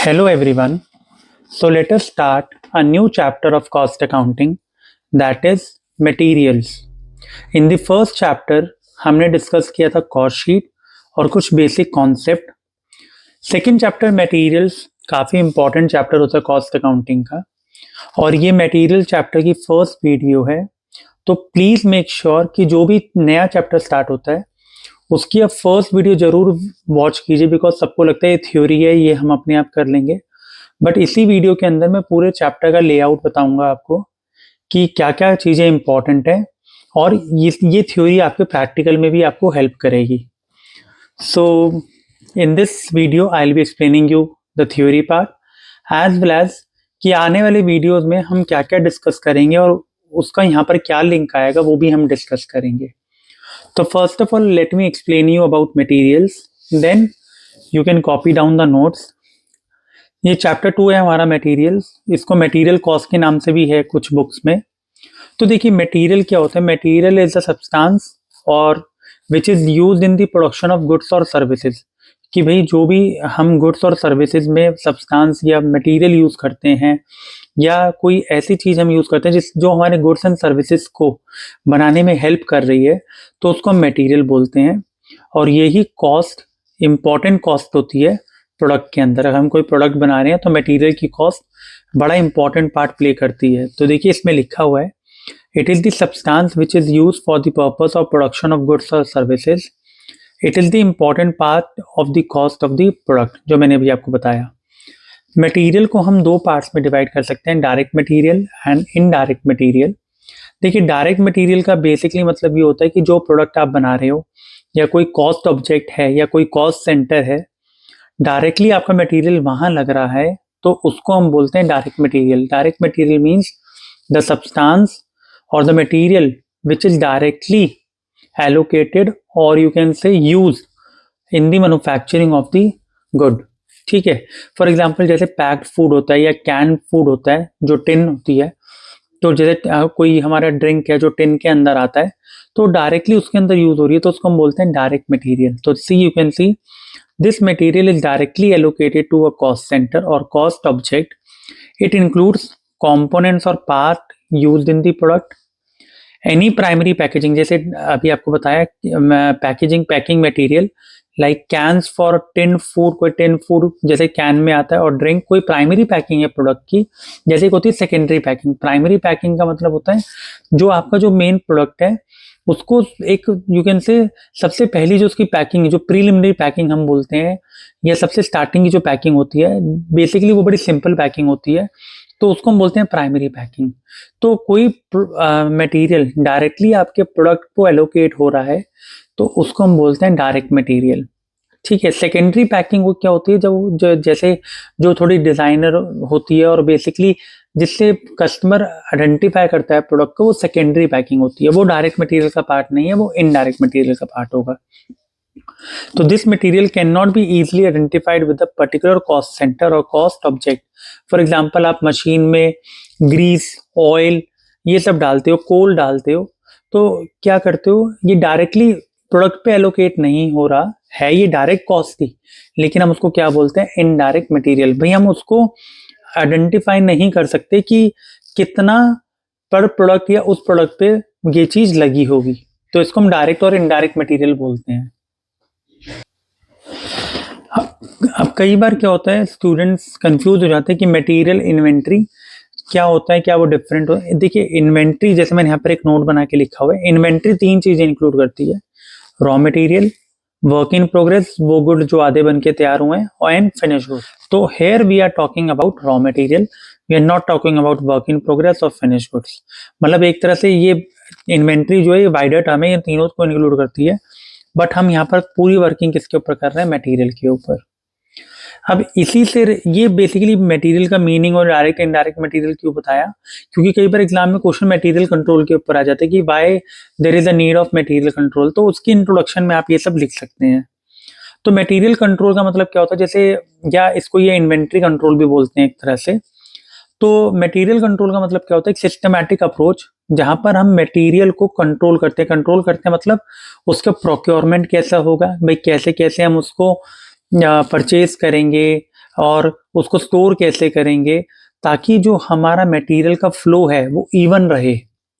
Hello everyone. So let us start a new chapter of cost accounting, that is materials. In the first chapter हमने discuss किया था cost sheet और कुछ basic concept. Second chapter materials काफ़ी important chapter होता है cost accounting का और ये मटेरियल चैप्टर की फर्स्ट वीडियो है. तो प्लीज़ मेक श्योर कि जो भी नया चैप्टर स्टार्ट होता है उसकी आप फर्स्ट वीडियो ज़रूर वॉच कीजिए, बिकॉज सबको लगता है ये थ्योरी है, ये हम अपने आप कर लेंगे. बट इसी वीडियो के अंदर मैं पूरे चैप्टर का लेआउट बताऊंगा आपको कि क्या क्या चीज़ें इंपॉर्टेंट है और ये थ्योरी आपके प्रैक्टिकल में भी आपको हेल्प करेगी. So in this video I will be explaining you the theory part as well as कि आने वाले वीडियोज़ में हम क्या क्या डिस्कस करेंगे और उसका यहाँ पर क्या लिंक आएगा वो भी हम डिस्कस करेंगे. तो first of all let me explain you about materials, then you can copy down the notes. ये चैप्टर 2 है हमारा मटेरियल्स. इसको मटेरियल कॉस्ट के नाम से भी है कुछ बुक्स में. तो देखिए मटेरियल क्या होता है. मटेरियल इज द सब्सटेंस और which is used in the production of goods और सर्विसेज. कि भाई जो भी हम गुड्स और सर्विसेज में सब्सटेंस या मटेरियल यूज़ करते हैं या कोई ऐसी चीज़ हम यूज़ करते हैं जो हमारे गुड्स एंड सर्विसेज को बनाने में हेल्प कर रही है, तो उसको हम मटेरियल बोलते हैं. और यही कॉस्ट इम्पॉर्टेंट कॉस्ट होती है प्रोडक्ट के अंदर. अगर हम कोई प्रोडक्ट बना रहे हैं तो मटेरियल की कॉस्ट बड़ा इंपॉर्टेंट पार्ट प्ले करती है. तो देखिए इसमें लिखा हुआ है, it is the substance which is use for the purpose of production of goods और services. It is the important part of the cost of the product, जो मैंने अभी आपको बताया. मटेरियल को हम दो पार्ट्स में डिवाइड कर सकते हैं, direct material and indirect material. देखिए डायरेक्ट मटेरियल का बेसिकली मतलब ये होता है कि जो प्रोडक्ट आप बना रहे हो या कोई कॉस्ट ऑब्जेक्ट है या कोई कॉस्ट सेंटर है, डायरेक्टली आपका मटेरियल वहाँ लग रहा है, तो उसको हम बोलते हैं direct material. Direct material means the substance और the material which is directly allocated और you can say use in the manufacturing of the good. ठीक है. फॉर एग्जाम्पल जैसे पैक्ड फूड होता है या कैन फूड होता है जो टिन होती है, तो जैसे कोई हमारा ड्रिंक है जो टिन के अंदर आता है तो डायरेक्टली उसके अंदर यूज हो रही है, तो उसको हम बोलते हैं डायरेक्ट मटेरियल. तो see you can see this material is directly allocated to a cost centre और cost object. It includes components और part used in the product. Any primary packaging, जैसे अभी आपको बताया packing material like cans for tin food. कोई tin food जैसे can में आता है और ड्रिंक कोई प्राइमरी पैकिंग है प्रोडक्ट की, जैसे एक होती है सेकेंडरी पैकिंग. प्राइमरी पैकिंग का मतलब होता है जो आपका जो मेन प्रोडक्ट है उसको एक यू कैन से सबसे पहली जो उसकी पैकिंग है, जो प्रीलिमिनरी पैकिंग हम बोलते हैं या सबसे स्टार्टिंग की जो पैकिंग होती है, बेसिकली वो बड़ी सिंपल पैकिंग होती है, तो उसको हम बोलते हैं प्राइमरी पैकिंग. तो कोई मटेरियल डायरेक्टली आपके प्रोडक्ट को एलोकेट हो रहा है तो उसको हम बोलते हैं डायरेक्ट मटेरियल. ठीक है. सेकेंडरी पैकिंग वो क्या होती है, जब जैसे जो थोड़ी डिज़ाइनर होती है और बेसिकली जिससे कस्टमर आइडेंटिफाई करता है प्रोडक्ट को, वो सेकेंडरी पैकिंग होती है. वो डायरेक्ट मटेरियल का पार्ट नहीं है, वो इनडायरेक्ट मटेरियल का पार्ट होगा. तो this material can not be easily identified with the particular cost centre और कॉस्ट ऑब्जेक्ट. फॉर एग्जांपल आप मशीन में ग्रीस, ऑयल ये सब डालते हो, कोल डालते हो, तो क्या करते हो, ये डायरेक्टली प्रोडक्ट पे एलोकेट नहीं हो रहा है, ये डायरेक्ट कॉस्ट थी, लेकिन हम उसको क्या बोलते हैं, इनडायरेक्ट मटेरियल. भाई हम उसको आइडेंटिफाई नहीं कर सकते कि कितना पर प्रोडक्ट या उस प्रोडक्ट पे ये चीज लगी होगी, तो इसको हम डायरेक्ट और इनडायरेक्ट मटेरियल बोलते हैं. अब कई बार क्या होता है, स्टूडेंट्स कंफ्यूज हो जाते हैं कि मटेरियल इन्वेंट्री क्या होता है, क्या वो डिफरेंट हो. देखिए इन्वेंट्री, जैसे मैंने यहाँ पर एक नोट बना के लिखा हुआ है, इन्वेंट्री 3 चीजें इंक्लूड करती है, raw material, work in progress वो गुड जो आधे बन के तैयार हुए हैं, और एंड फिनिश गुड. तो here we are talking about raw material, we are not talking about work in progress और फिनिश गुड्स. मतलब एक तरह से ये इन्वेंट्री जो है ये वाइडर टर्म है, ये तीनों को इंक्लूड करती है, बट हम यहाँ पर पूरी वर्किंग किसके ऊपर कर रहे हैं, मटेरियल के ऊपर. अब इसी से ये बेसिकली मटेरियल का मीनिंग और डायरेक्ट इनडायरेक्ट मटेरियल क्यों बताया, क्योंकि कई बार एग्जाम में क्वेश्चन मटेरियल कंट्रोल के ऊपर आ जाते हैं कि why there is a need of material control. तो उसकी इंट्रोडक्शन में आप ये सब लिख सकते हैं. तो मटेरियल कंट्रोल का मतलब क्या होता है, जैसे या इसको ये इन्वेंट्री कंट्रोल भी बोलते हैं एक तरह से. तो मटेरियल कंट्रोल का मतलब क्या होता है, एक सिस्टमैटिक अप्रोच जहां पर हम मटेरियल को कंट्रोल करते हैं मतलब उसका प्रोक्योरमेंट कैसा होगा, भाई कैसे कैसे हम उसको परचेज करेंगे, और उसको स्टोर कैसे करेंगे ताकि जो हमारा मटेरियल का फ्लो है वो इवन रहे,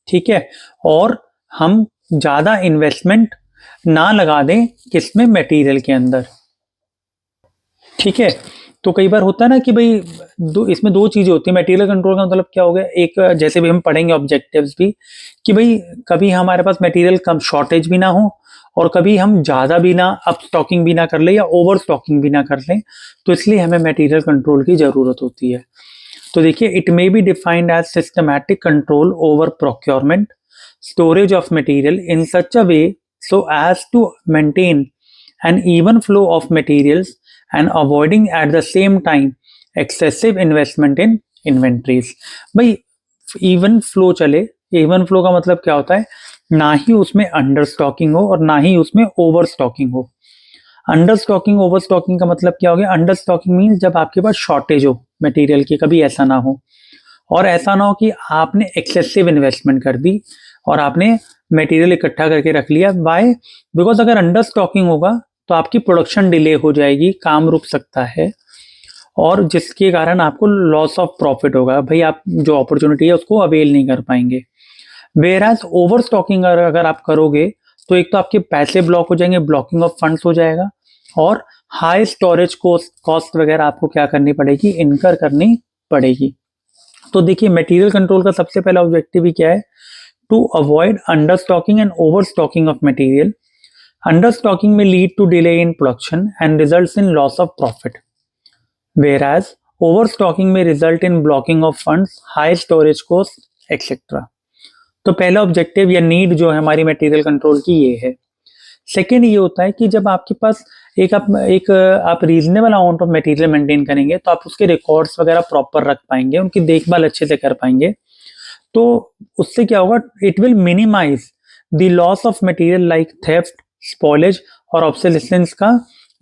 ठीक है, और हम ज़्यादा इन्वेस्टमेंट ना लगा दें किसमें, मटेरियल के अंदर, ठीक है। तो कई बार होता है ना कि भाई इसमें दो चीजें होती है। मटेरियल कंट्रोल का मतलब क्या हो गया, एक जैसे भी हम पढ़ेंगे ऑब्जेक्टिव्स भी, कि भाई कभी हमारे पास मटेरियल कम शॉर्टेज भी ना हो और कभी हम ज्यादा भी ना अप स्टॉकिंग भी ना कर ले या ओवर स्टॉकिंग भी ना कर लें, तो इसलिए हमें मटेरियल कंट्रोल की जरूरत होती है। तो देखिए, it may be defined as systematic control over procurement storage of material in such a way so as to maintain an even flow of materials and avoiding at the same time excessive investment in inventories। भाई even flow चले, even flow का मतलब क्या होता है, ना ही उसमें under stocking हो और ना ही उसमें ओवर स्टॉकिंग हो। अंडर स्टॉकिंग ओवर स्टॉकिंग का मतलब क्या हो गया, अंडर स्टॉकिंग मीन्स जब आपके पास शॉर्टेज हो मटेरियल की, कभी ऐसा ना हो, और ऐसा ना हो कि आपने एक्सेसिव इन्वेस्टमेंट कर दी और आपने मटेरियल इकट्ठा करके रख लिया। बाय बिकॉज अगर अंडर स्टॉकिंग होगा तो आपकी प्रोडक्शन डिले हो जाएगी, काम रुक सकता है और जिसके कारण आपको लॉस ऑफ प्रॉफिट होगा। भाई आप जो अपॉर्चुनिटी है उसको अवेल नहीं कर पाएंगे। वेयर एज ओवर स्टॉकिंग अगर आप करोगे तो एक तो आपके पैसे ब्लॉक हो जाएंगे, ब्लॉकिंग ऑफ फंड्स हो जाएगा, और हाई स्टोरेज कॉस्ट वगैरह आपको क्या करनी पड़ेगी, इनकर करनी पड़ेगी। तो देखिए, मटेरियल कंट्रोल का सबसे पहला ऑब्जेक्टिव ही क्या है, to avoid under stocking and over stocking of material. Under stocking में lead to delay in production and results in loss of profit, whereas over stocking में result in blocking of funds, high storage cost etcetera. तो पहला objective या need जो है हमारी material control की ये है। सेकेंड ये होता है कि जब आपके पास आप reasonable amount of material maintain करेंगे तो आप उसके रिकॉर्ड्स वगैरह प्रॉपर रख पाएंगे, उनकी देखभाल अच्छे से कर पाएंगे। तो उससे क्या होगा, it will minimise the loss of material like theft, spoilage और ऑब्सोलेसेंस का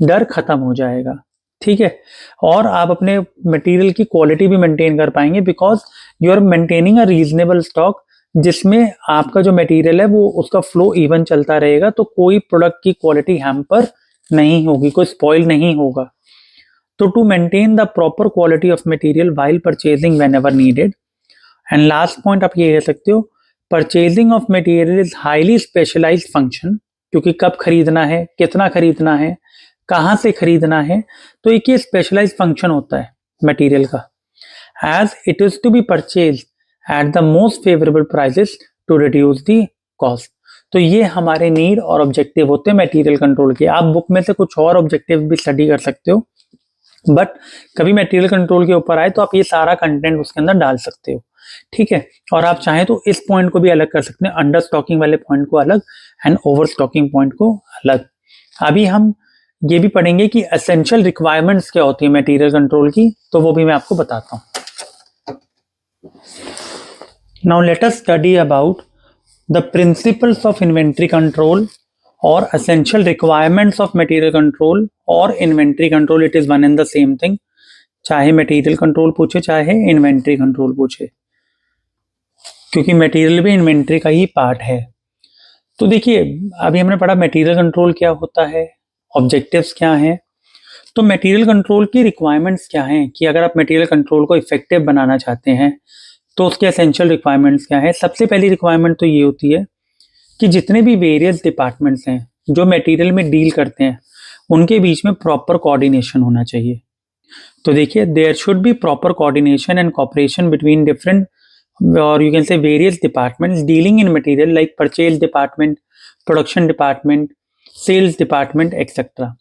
डर खत्म हो जाएगा, ठीक है। और आप अपने मटेरियल की क्वालिटी भी मेंटेन कर पाएंगे because you are maintaining a reasonable stock, जिसमें आपका जो मटेरियल है वो उसका फ्लो इवन चलता रहेगा, तो कोई प्रोडक्ट की क्वालिटी हैम्पर नहीं होगी, कोई स्पॉइल नहीं होगा। तो to maintain the proper quality of material while purchasing whenever needed. And last point आप ये कह सकते हो, purchasing of material is highly specialised function, क्योंकि कब खरीदना है, कितना खरीदना है, कहाँ से खरीदना है, तो एक ये स्पेशलाइज्ड फंक्शन होता है मटेरियल का। As it is to be purchase at the most favourable prices to reduce the cost. तो ये हमारे नीड और ऑब्जेक्टिव होते हैं मटेरियल कंट्रोल के। आप बुक में से कुछ और ऑब्जेक्टिव भी स्टडी कर सकते हो, बट कभी मटेरियल कंट्रोल के ऊपर आए तो आप ये सारा कंटेंट उसके अंदर डाल सकते हो, ठीक है। और आप चाहें तो इस पॉइंट को भी अलग कर सकते हैं, अंडर स्टॉकिंग वाले पॉइंट को अलग एंड ओवर स्टॉकिंग पॉइंट को अलग। अभी हम ये भी पढ़ेंगे कि एसेंशियल रिक्वायरमेंट्स क्या होती है मटेरियल कंट्रोल की, तो वो भी मैं आपको बताता हूँ। Now let us study about the principles of inventory control और essential requirements of material control और inventory control. It is one and the same thing, चाहे मटेरियल कंट्रोल पूछे चाहे इन्वेंट्री कंट्रोल पूछे, क्योंकि मटेरियल भी इन्वेंट्री का ही पार्ट है। तो देखिए, अभी हमने पढ़ा मटेरियल कंट्रोल क्या होता है, ऑब्जेक्टिव्स क्या हैं। तो मटेरियल कंट्रोल की रिक्वायरमेंट्स क्या हैं, कि अगर आप मटेरियल कंट्रोल को इफेक्टिव बनाना चाहते हैं तो उसके एसेंशियल रिक्वायरमेंट्स क्या है। सबसे पहली रिक्वायरमेंट तो ये होती है कि जितने भी वेरियस डिपार्टमेंट्स हैं जो मटेरियल में डील करते हैं उनके बीच में प्रॉपर कोऑर्डिनेशन होना चाहिए। तो देखिए, there should be proper coordination and cooperation between different और you can say various departments dealing in material like purchase department, production department, sales department etcetera.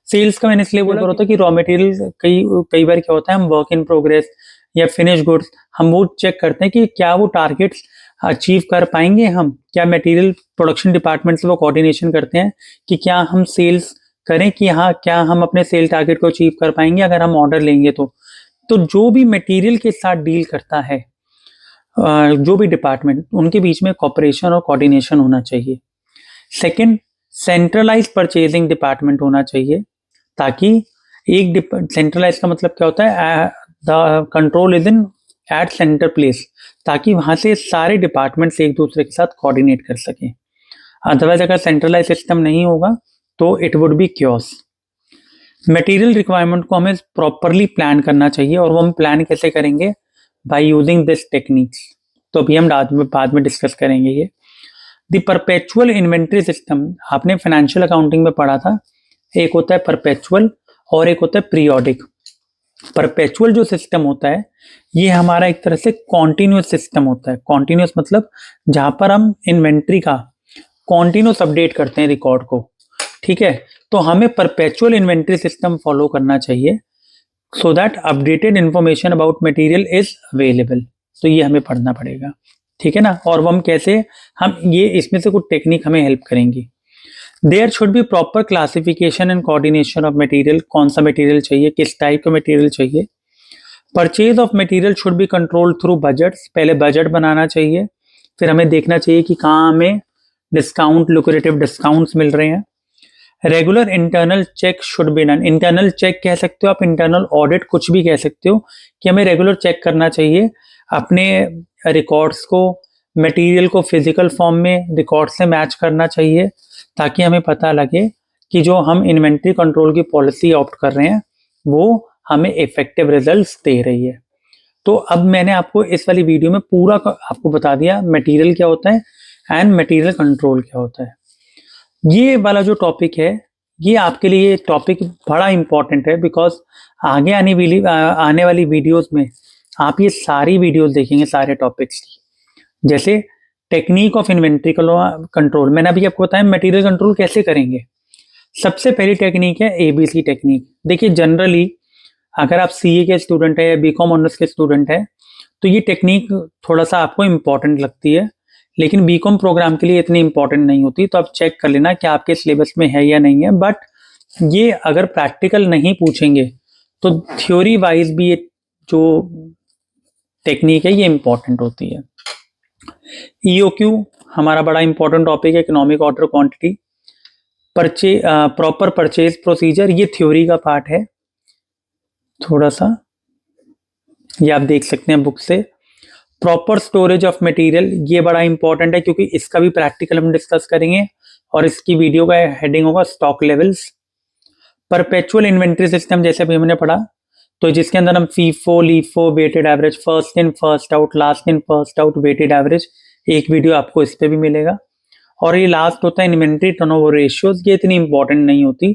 Sales का मैंने इसलिए बोला होता है कि रॉ मटेरियल कई बार क्या होता है, हम वर्क इन प्रोग्रेस या फिनिश गुड्स हम वो चेक करते हैं कि क्या वो टारगेट्स अचीव कर पाएंगे हम, क्या मटेरियल प्रोडक्शन डिपार्टमेंट से वो कोऑर्डिनेशन करते हैं कि क्या हम सेल्स करें, कि हाँ क्या हम अपने सेल टारगेट को अचीव कर पाएंगे अगर हम ऑर्डर लेंगे तो जो भी मटेरियल के साथ डील करता है जो भी डिपार्टमेंट, उनके बीच में कोऑपरेशन और कोऑर्डिनेशन होना चाहिए। सेकंड, सेंट्रलाइज्ड परचेजिंग डिपार्टमेंट होना चाहिए, ताकि एक सेंट्रलाइज का मतलब क्या होता है, the control is in at centre place, ताकि वहां से सारे डिपार्टमेंट्स एक दूसरे के साथ कोऑर्डिनेट कर सकें। अदरवाइज अगर सेंट्रलाइज सिस्टम नहीं होगा तो it would be chaos. Material requirement को हमें प्रॉपरली प्लान करना चाहिए, और वो हम प्लान कैसे करेंगे? By using this techniques. तो अभी हम बाद में डिस्कस करेंगे ये। द परपेचुअल इन्वेंट्री सिस्टम, आपने फाइनेंशियल अकाउंटिंग में पढ़ा था, एक होता है परपेचुअल और एक होता है पीरियोडिक। परपेचुअल जो सिस्टम होता है ये हमारा एक तरह से कॉन्टिन्यूस सिस्टम होता है। कॉन्टिन्यूस मतलब जहां पर हम इन्वेंट्री का कॉन्टिन्यूस अपडेट करते हैं रिकॉर्ड को, ठीक है। तो हमें परपेचुअल इन्वेंट्री सिस्टम फॉलो करना चाहिए so that updated information about material is available. तो ये हमें पढ़ना पड़ेगा, ठीक है ना। और वो हम कैसे, हम ये इसमें से कुछ टेक्निक हमें हेल्प करेंगी। There should be proper classification and coordination of material, कौन सा मटेरियल चाहिए, किस टाइप का मटेरियल चाहिए। Purchase of material should be controlled through budgets, पहले बजट बनाना चाहिए, फिर हमें देखना चाहिए कि कहाँ हमें डिस्काउंट, लुक्रेटिव डिस्काउंट्स मिल रहे हैं। Regular internal check should be done, internal check कह सकते हो आप, इंटरनल ऑडिट कुछ भी कह सकते हो, कि हमें रेगुलर चेक करना चाहिए अपने रिकॉर्ड्स को, मटेरियल को फिजिकल फॉर्म में रिकॉर्ड से मैच करना चाहिए, ताकि हमें पता लगे कि जो हम इन्वेंट्री कंट्रोल की पॉलिसी ऑप्ट कर रहे हैं वो हमें इफेक्टिव रिजल्ट्स दे रही है। तो अब मैंने आपको इस वाली वीडियो में पूरा आपको बता दिया मटेरियल क्या होता है एंड मटेरियल कंट्रोल क्या होता है। ये वाला जो टॉपिक है ये आपके लिए टॉपिक बड़ा इंपॉर्टेंट है, बिकॉज आगे आने वाली वीडियोस में आप ये सारी वीडियोस देखेंगे सारे टॉपिक्स की। जैसे टेक्निक ऑफ इन्वेंट्री कंट्रोल, मैंने अभी आपको बताया मटेरियल कंट्रोल कैसे करेंगे। सबसे पहली टेक्निक है एबीसी टेक्निक। देखिए जनरली अगर आप सीए के स्टूडेंट है या बीकॉम ऑनर्स के स्टूडेंट है तो ये टेक्निक थोड़ा सा आपको इम्पॉर्टेंट लगती है, लेकिन बीकॉम प्रोग्राम के लिए इतनी इंपॉर्टेंट नहीं होती। तो आप चेक कर लेना कि आपके सिलेबस में है या नहीं है। बट ये अगर प्रैक्टिकल नहीं पूछेंगे तो थ्योरी वाइज भी ये जो टेक्निक है ये इंपॉर्टेंट होती है। ईओक्यू हमारा बड़ा इंपॉर्टेंट टॉपिक है, economic order quantity. Proper purchase procedure, ये थ्योरी का पार्ट है थोड़ा सा, ये आप देख सकते हैं बुक से। प्रॉपर स्टोरेज ऑफ मटेरियल, ये बड़ा इंपॉर्टेंट है क्योंकि इसका भी प्रैक्टिकल हम डिस्कस करेंगे, और इसकी वीडियो का हेडिंग होगा stock levels. Perpetual inventory system जैसे अभी हमने पढ़ा, तो जिसके अंदर हम FIFO, LIFO, weighted average, first in first out, last in first out, weighted average, एक वीडियो आपको इस पे भी मिलेगा। और ये लास्ट होता है इन्वेंट्री टर्नओवर रेशियोज, ये इतनी इंपॉर्टेंट नहीं होती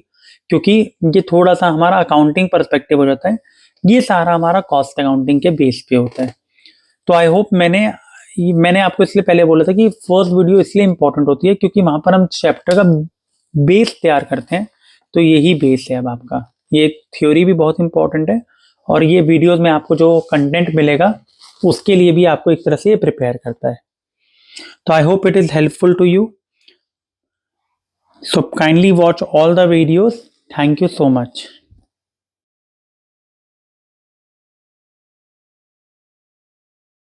क्योंकि ये थोड़ा सा हमारा अकाउंटिंग पर्सपेक्टिव हो जाता है, ये सारा हमारा कॉस्ट अकाउंटिंग के बेस पे होता है। तो आई होप मैंने आपको इसलिए पहले बोला था कि फर्स्ट वीडियो इसलिए इंपॉर्टेंट होती है क्योंकि वहां पर हम चैप्टर का बेस तैयार करते हैं। तो यही बेस है अब आपका, ये थ्योरी भी बहुत इंपॉर्टेंट है, और ये वीडियोस में आपको जो कंटेंट मिलेगा उसके लिए भी आपको एक तरह से ये प्रिपेयर करता है। तो I hope it is helpful to you, so kindly watch all the videos. Thank you so much.